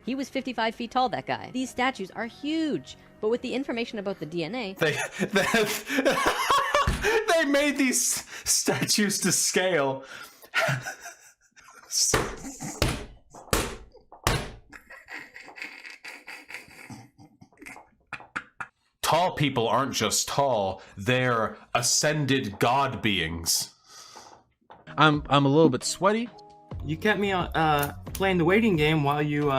He was 55 feet tall, that guy. These statues are huge, but with the information about the DNA... They made these statues to scale. Tall people aren't just tall, they're ascended god beings. I'm a little bit sweaty. You kept me playing the waiting game while you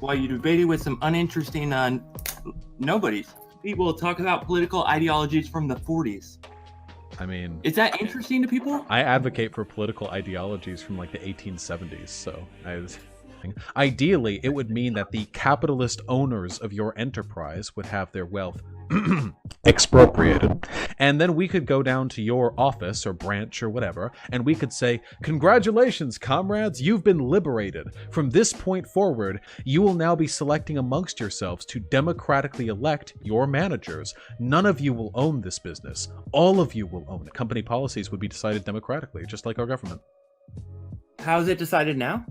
debated with some uninteresting nobodies. People talk about political ideologies from the 40s. I mean, is that interesting to people? I advocate for political ideologies from like the 1870s, so ideally it would mean that the capitalist owners of your enterprise would have their wealth expropriated, and then we could go down to your office or branch or whatever, and we could say, congratulations comrades, you've been liberated. From this point forward, you will now be selecting amongst yourselves to democratically elect your managers. None of you will own this business. All of you will own it. Company policies would be decided democratically, just like our government. How is it decided now?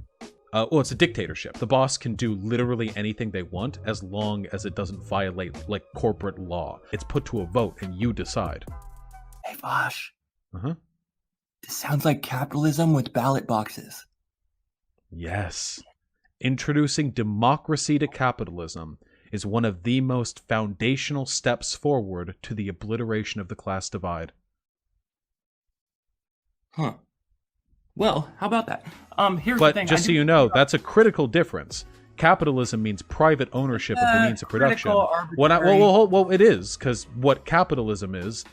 Well, it's a dictatorship. The boss can do literally anything they want as long as it doesn't violate, like, corporate law. It's put to a vote and you decide. Hey, VAUSH. Uh-huh. This sounds like capitalism with ballot boxes. Yes. Introducing democracy to capitalism is one of the most foundational steps forward to the obliteration of the class divide. Huh. Well, how about that? Here's but the thing. Just so you know, that's a critical difference. Capitalism means private ownership of the means of production. Well, it is, because what capitalism is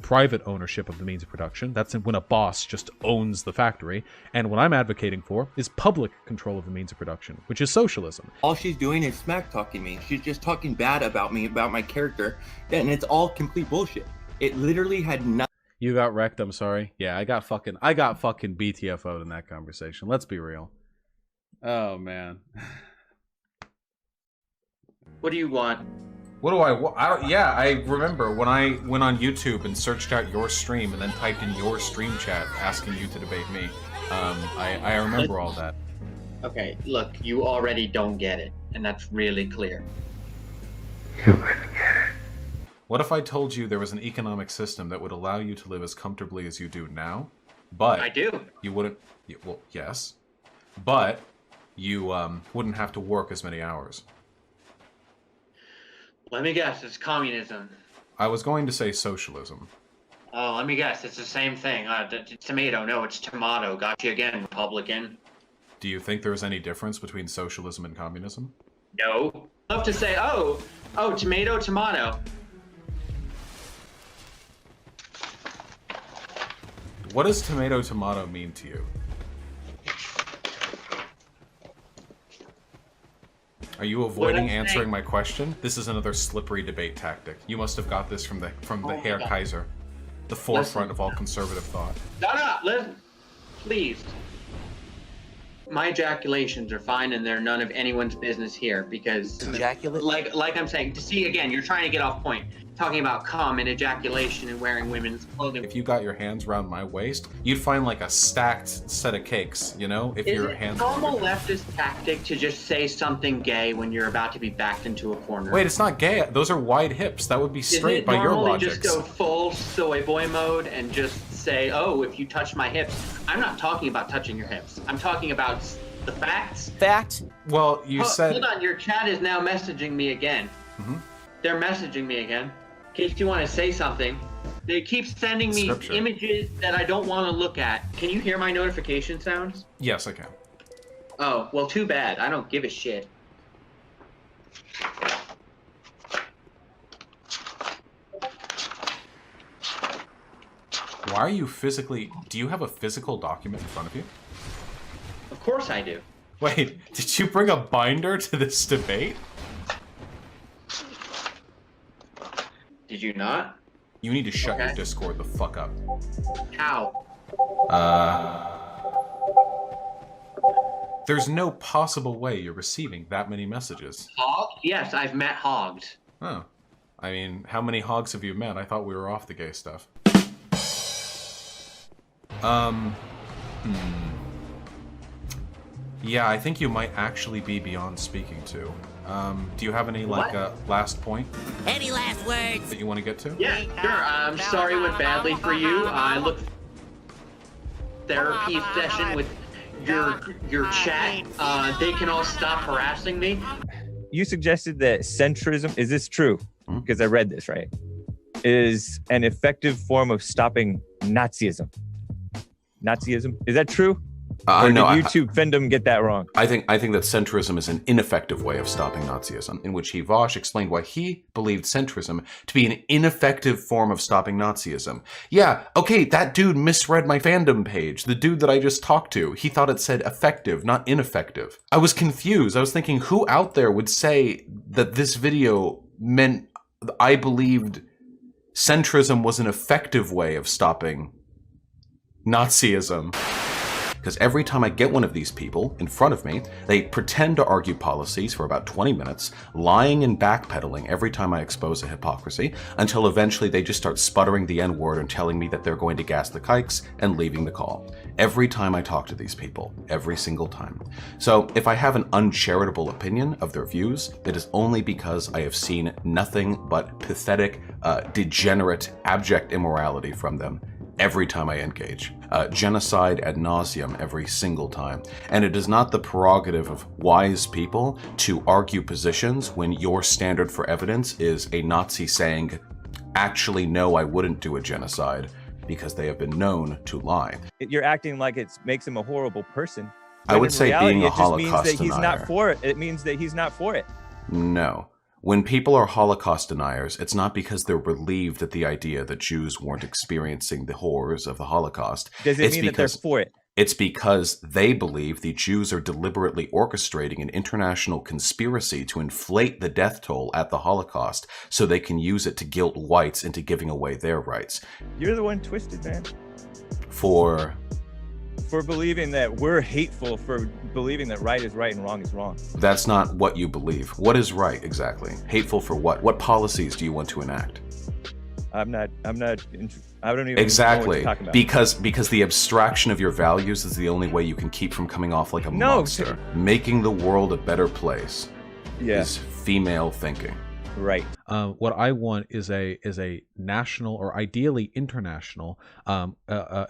private ownership of the means of production. That's when a boss just owns the factory. And what I'm advocating for is public control of the means of production, which is socialism. All she's doing is smack-talking me. She's just talking bad about me, about my character, and it's all complete bullshit. It literally had nothing. You got wrecked, I'm sorry. Yeah, I got fucking BTFO'd in that conversation. Let's be real. Oh, man. What do you want? What do I want? Yeah, I remember when I went on YouTube and searched out your stream and then typed in your stream chat asking you to debate me. I remember all that. Okay, look, you already don't get it, and that's really clear. You wouldn't get it. What if I told you there was an economic system that would allow you to live as comfortably as you do now, but I do. You wouldn't. Well, yes, but you wouldn't have to work as many hours. Let me guess. It's communism. I was going to say socialism. Oh, let me guess. It's the same thing. Tomato. No, it's tomato. Got you again, Republican. Do you think there is any difference between socialism and communism? No. I love to say, oh, tomato, tomato. What does tomato tomato mean to you? Are you avoiding answering my question? This is another slippery debate tactic. You must have got this from the Herr Kaiser, the forefront of all conservative thought. No, listen, please. My ejaculations are fine, and they're none of anyone's business here because, like I'm saying, to see again, you're trying to get off point. Talking about cum and ejaculation and wearing women's clothing. If you got your hands around my waist, you'd find like a stacked set of cakes, you know? If your hands. Is it a leftist tactic to just say something gay when you're about to be backed into a corner? Wait, it's not gay. Those are wide hips. That would be straight by your logic. Just go full soy boy mode and just say, oh, if you touch my hips. I'm not talking about touching your hips. I'm talking about the facts. Facts? Well, you said. Hold on, your chat is now messaging me again. Mm-hmm. They're messaging me again. In case you want to say something. They keep sending me images that I don't want to look at. Can you hear my notification sounds? Yes, I can. Oh, well, too bad. I don't give a shit. Why are you physically... Do you have a physical document in front of you? Of course I do. Wait, did you bring a binder to this debate? Did you not? You need to shut your Discord the fuck up. How? There's no possible way you're receiving that many messages. Hogged? Yes, I've met hogged. Oh. I mean, how many hogs have you met? I thought we were off the gay stuff. Yeah, I think you might actually be beyond speaking to. Do you have any last point? Any last words? That you want to get to? Yeah, sure. I'm sorry it went badly for you. I look therapy session with your chat. They can all stop harassing me. You suggested that centrism, is this true? Because I read this, right? Is an effective form of stopping Nazism. Nazism? Is that true? Or no, did YouTube fandom get that wrong? I think that centrism is an ineffective way of stopping Nazism, in which VAUSH explained why he believed centrism to be an ineffective form of stopping Nazism. Yeah, okay, that dude misread my fandom page. The dude that I just talked to, he thought it said effective, not ineffective. I was confused. I was thinking, who out there would say that this video meant I believed centrism was an effective way of stopping Nazism? Because every time I get one of these people in front of me, they pretend to argue policies for about 20 minutes, lying and backpedaling every time I expose a hypocrisy, until eventually they just start sputtering the N-word and telling me that they're going to gas the kikes and leaving the call. Every time I talk to these people, every single time. So if I have an uncharitable opinion of their views, it is only because I have seen nothing but pathetic, degenerate, abject immorality from them every time I engage. Genocide ad nauseum every single time. And it is not the prerogative of wise people to argue positions when your standard for evidence is a Nazi saying, actually, no, I wouldn't do a genocide, because they have been known to lie. You're acting like it makes him a horrible person. I would say being a Holocaust denier. It just means that he's denier. not for it. It means that he's not for it. No. When people are Holocaust deniers, it's not because they're relieved at the idea that Jews weren't experiencing the horrors of the Holocaust. Does it mean that they're for it? It's because they believe the Jews are deliberately orchestrating an international conspiracy to inflate the death toll at the Holocaust so they can use it to guilt whites into giving away their rights. You're the one twisted, man. For believing that we're hateful, for believing that right is right and wrong is wrong. That's not what you believe. What is right, exactly? Hateful for what? What policies do you want to enact? I don't even exactly. know what you're talking about. Because the abstraction of your values is the only way you can keep from coming off like a monster. Making the world a better place is female thinking. Right. What I want is a national, or ideally international,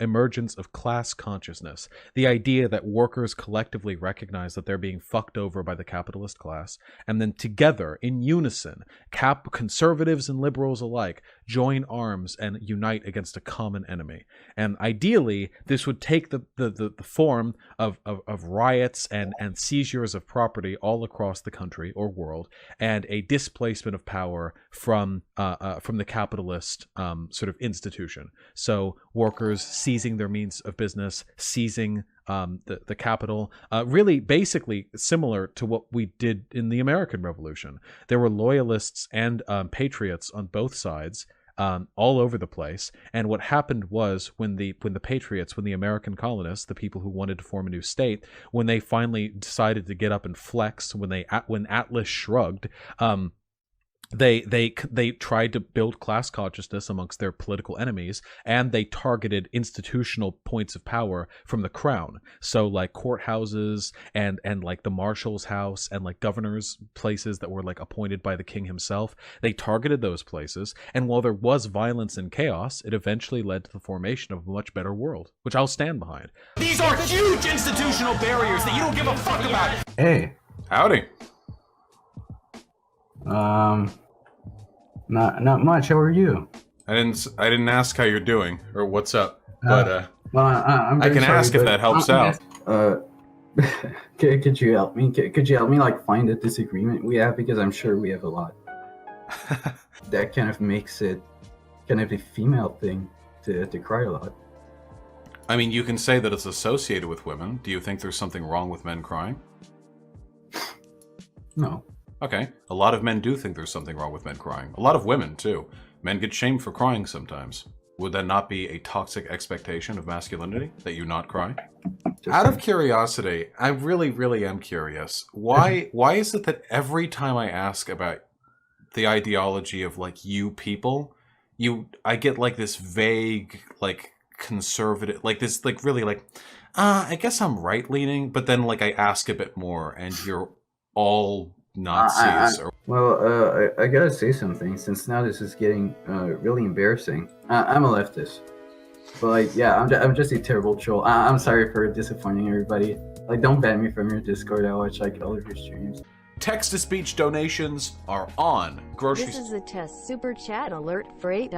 emergence of class consciousness. The idea that workers collectively recognize that they're being fucked over by the capitalist class, and then together, in unison, conservatives and liberals alike, join arms and unite against a common enemy. And ideally, this would take the form of riots and seizures of property all across the country or world, and a displacement of power from the capitalist sort of institution. So workers seizing their means of business, seizing the capital, really basically similar to what we did in the American Revolution. There were loyalists and patriots on both sides, all over the place. And what happened was when the patriots, when the American colonists, the people who wanted to form a new state, when they finally decided to get up and flex, when Atlas shrugged, they tried to build class consciousness amongst their political enemies, and they targeted institutional points of power from the crown. So like courthouses and like the marshal's house and like governors' places that were like appointed by the king himself. They targeted those places, and while there was violence and chaos, it eventually led to the formation of a much better world, which I'll stand behind. These are huge institutional barriers that you don't give a fuck about. Hey. Howdy. Not much. How are you? I didn't ask how you're doing or what's up, but well, I'm I can sorry, ask if that helps out. Could you help me? Could you help me like find a disagreement we have, because I'm sure we have a lot. That kind of makes it kind of a female thing to cry a lot. I mean, you can say that it's associated with women. Do you think there's something wrong with men crying? No. Okay. A lot of men do think there's something wrong with men crying. A lot of women, too. Men get shamed for crying sometimes. Would that not be a toxic expectation of masculinity, that you not cry? Out of curiosity, I really, really am curious. Why is it that every time I ask about the ideology of, like, you people, I get, like, this vague, like, conservative, like, this, like, really, like, I guess I'm right-leaning, but then like I ask a bit more, and you're all Nazis. Well, I gotta say something, since now this is getting really embarrassing. I'm a leftist. But like, yeah, I'm just a terrible troll. I'm sorry for disappointing everybody. Like, don't ban me from your Discord. I watch like all of your streams. Text-to-speech donations are on. This is a test super chat alert for $8.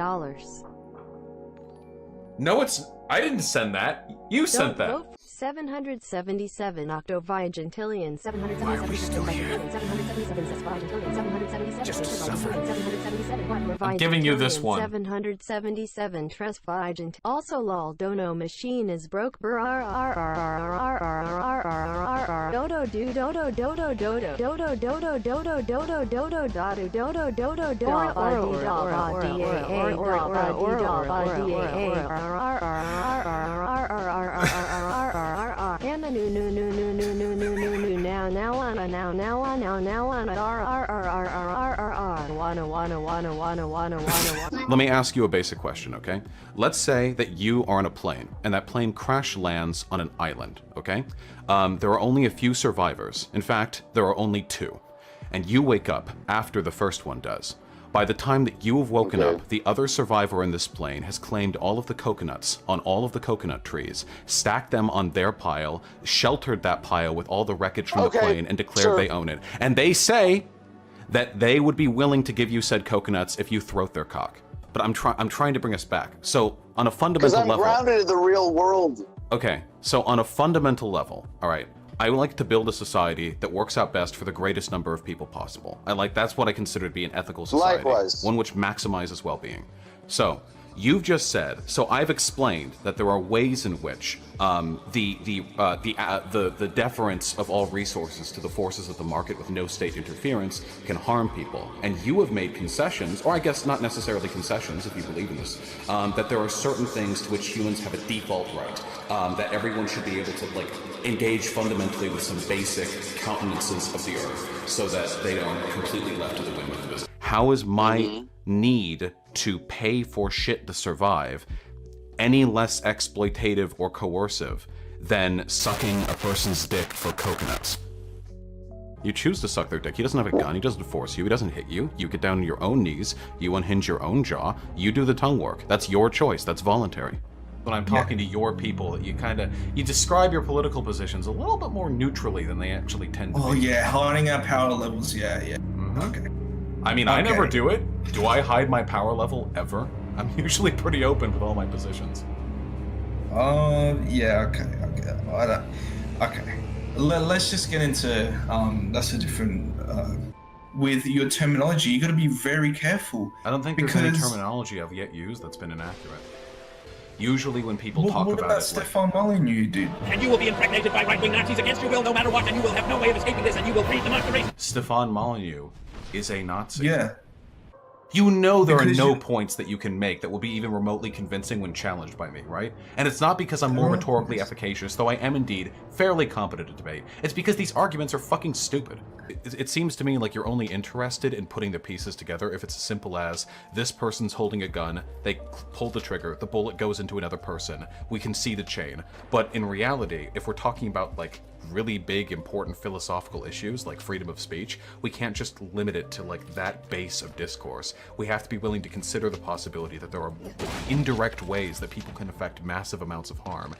No, I didn't send that. You sent that. Vote 777 octovigintillion 777 I'm giving you this one. 777 tresvigent. Also lol dono machine is broke dodo do dodo dodo dodo dodo dodo dodo dodo dodo dodo dodo dodo Let me ask you a basic question, okay? Let's say that you are on a plane, and that plane crash lands on an island, okay? There are only a few survivors. In fact, there are only 2. And you wake up after the first one does. By the time that you have woken up, the other survivor in this plane has claimed all of the coconuts on all of the coconut trees, stacked them on their pile, sheltered that pile with all the wreckage from the plane, and declared they own it. And they say that they would be willing to give you said coconuts if you throat their cock. But I'm trying to bring us back. So on a fundamental level, because I'm grounded in the real world. Okay, so on a fundamental level, all right, I would like to build a society that works out best for the greatest number of people possible. That's what I consider to be an ethical society. Likewise. One which maximizes well-being. So, you've just said, so I've explained that there are ways in which the deference of all resources to the forces of the market with no state interference can harm people. And you have made concessions, or I guess not necessarily concessions if you believe in this, that there are certain things to which humans have a default right, that everyone should be able to engage fundamentally with some basic countenances of the earth so that they aren't completely left to the whim of this. How is my need to pay for shit to survive any less exploitative or coercive than sucking a person's dick for coconuts? You choose to suck their dick. He doesn't have a gun. He doesn't force you. He doesn't hit you. You get down on your own knees. You unhinge your own jaw. You do the tongue work. That's your choice. That's voluntary. When I'm talking to your people, you describe your political positions a little bit more neutrally than they actually tend to be. Oh yeah, hiding our power levels, yeah. Okay. I mean, I never do it. Do I hide my power level ever? I'm usually pretty open with all my positions. Yeah, okay. Let's just get into, that's a different, with your terminology, you gotta be very careful. I don't think there's any terminology I've yet used that's been inaccurate. Usually when people talk about it, what about Stefan Molyneux, dude? And you will be impregnated by right-wing Nazis against your will no matter what, and you will have no way of escaping this, and you will breed the monster race. Stefan Molyneux is a Nazi. Yeah. You know there are no points that you can make that will be even remotely convincing when challenged by me, right? And it's not because I'm more rhetorically efficacious, though I am indeed fairly competent at debate. It's because these arguments are fucking stupid. It seems to me like you're only interested in putting the pieces together if it's as simple as this person's holding a gun, they pull the trigger, the bullet goes into another person, we can see the chain. But in reality, if we're talking about really big, important philosophical issues like freedom of speech, we can't just limit it to that base of discourse. We have to be willing to consider the possibility that there are indirect ways that people can affect massive amounts of harm.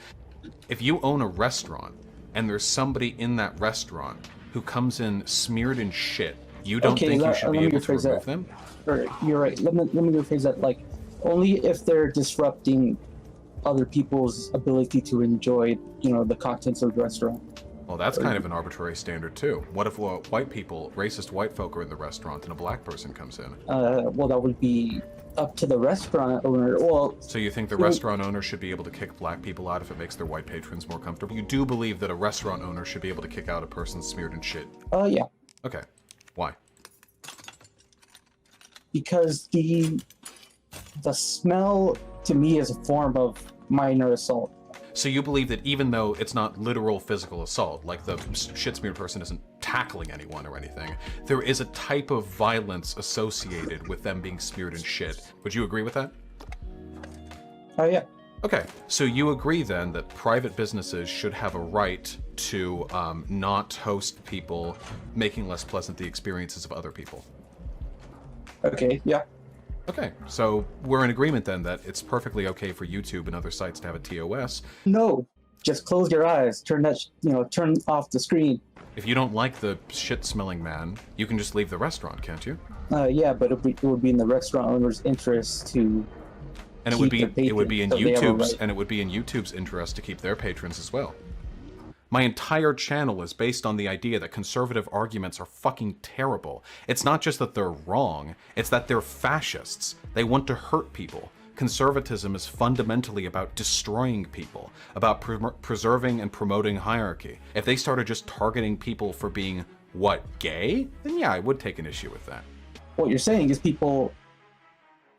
If you own a restaurant and there's somebody in that restaurant who comes in smeared in shit, you don't think you should be able to remove them? You're right. Let me rephrase that. Only if they're disrupting other people's ability to enjoy, the contents of the restaurant. Well, that's kind of an arbitrary standard too. What if white people, racist white folk, are in the restaurant and a black person comes in? Well, that would be up to the restaurant owner. Well, so you think the restaurant owner should be able to kick black people out if it makes their white patrons more comfortable? You do believe that a restaurant owner should be able to kick out a person smeared in shit? Yeah. Okay. Why? Because the smell to me is a form of minor assault. So you believe that even though it's not literal physical assault, like the shit-smeared person isn't tackling anyone or anything, there is a type of violence associated with them being smeared in shit. Would you agree with that? Oh, yeah. Okay, so you agree then that private businesses should have a right to not host people making less pleasant the experiences of other people? Okay, yeah. Okay, so we're in agreement then that it's perfectly okay for YouTube and other sites to have a TOS. No, just close your eyes. Turn that, turn off the screen. If you don't like the shit-smelling man, you can just leave the restaurant, can't you? Yeah, but it would be in the restaurant owner's interest to. And it would be in YouTube's and it would be in YouTube's interest to keep their patrons as well. My entire channel is based on the idea that conservative arguments are fucking terrible. It's not just that they're wrong, it's that they're fascists. They want to hurt people. Conservatism is fundamentally about destroying people, about preserving and promoting hierarchy. If they started just targeting people for being, what, gay? Then yeah, I would take an issue with that. What you're saying is people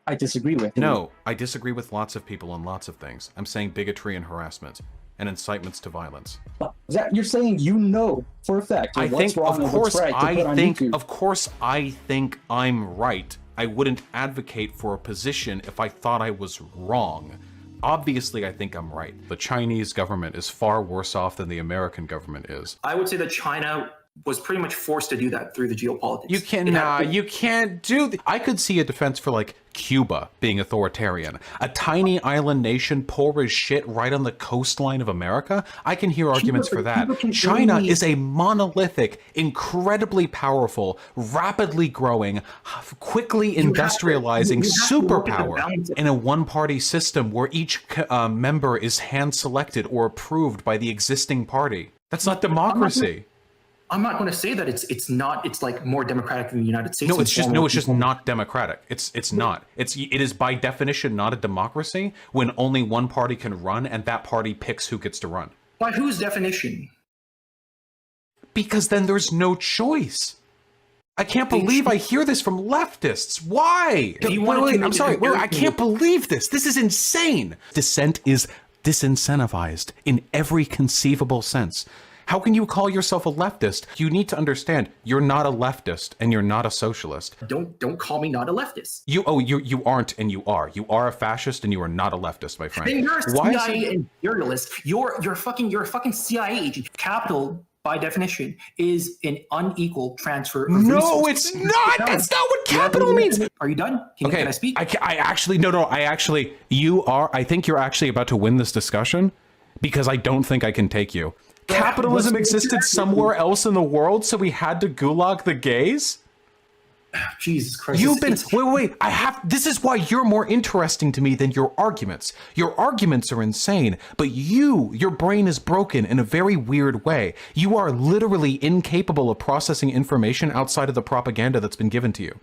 I disagree with. No, I disagree with lots of people on lots of things. I'm saying bigotry and harassment and incitements to violence. You're saying for a fact what's wrong and what's right to put on YouTube. Of course I think I'm right. I wouldn't advocate for a position if I thought I was wrong. Obviously, I think I'm right. The Chinese government is far worse off than the American government is. I would say that China was pretty much forced to do that through the geopolitics. You can't do I could see a defense for like Cuba being authoritarian. A tiny island nation, poor as shit, right on the coastline of America. I can hear arguments for that. China is a monolithic, incredibly powerful, rapidly growing, quickly industrializing superpower in a one-party system where each member is hand-selected or approved by the existing party. That's not democracy. I'm not going to say that it's like more democratic than the United States. No, it's just not democratic. It's not. It is by definition not a democracy when only one party can run and that party picks who gets to run. By whose definition? Because then there's no choice. I can't believe I hear this from leftists. Why? Wait, I'm sorry. I can't believe this. This is insane. Dissent is disincentivized in every conceivable sense. How can you call yourself a leftist? You need to understand you're not a leftist and you're not a socialist. Don't call me not a leftist. You aren't and you are. You are a fascist and you are not a leftist, my friend. Then you're a CIA imperialist. You're a fucking CIA agent. Capital, by definition, is an unequal transfer of resources. No, it's not. That's not what capital means. Are you done? Can I speak? I think you're actually about to win this discussion because I don't think I can take you. Capitalism existed somewhere else in the world, so we had to gulag the gays? Jesus Christ. Wait, this is why you're more interesting to me than your arguments. Your arguments are insane, but your brain is broken in a very weird way. You are literally incapable of processing information outside of the propaganda that's been given to you.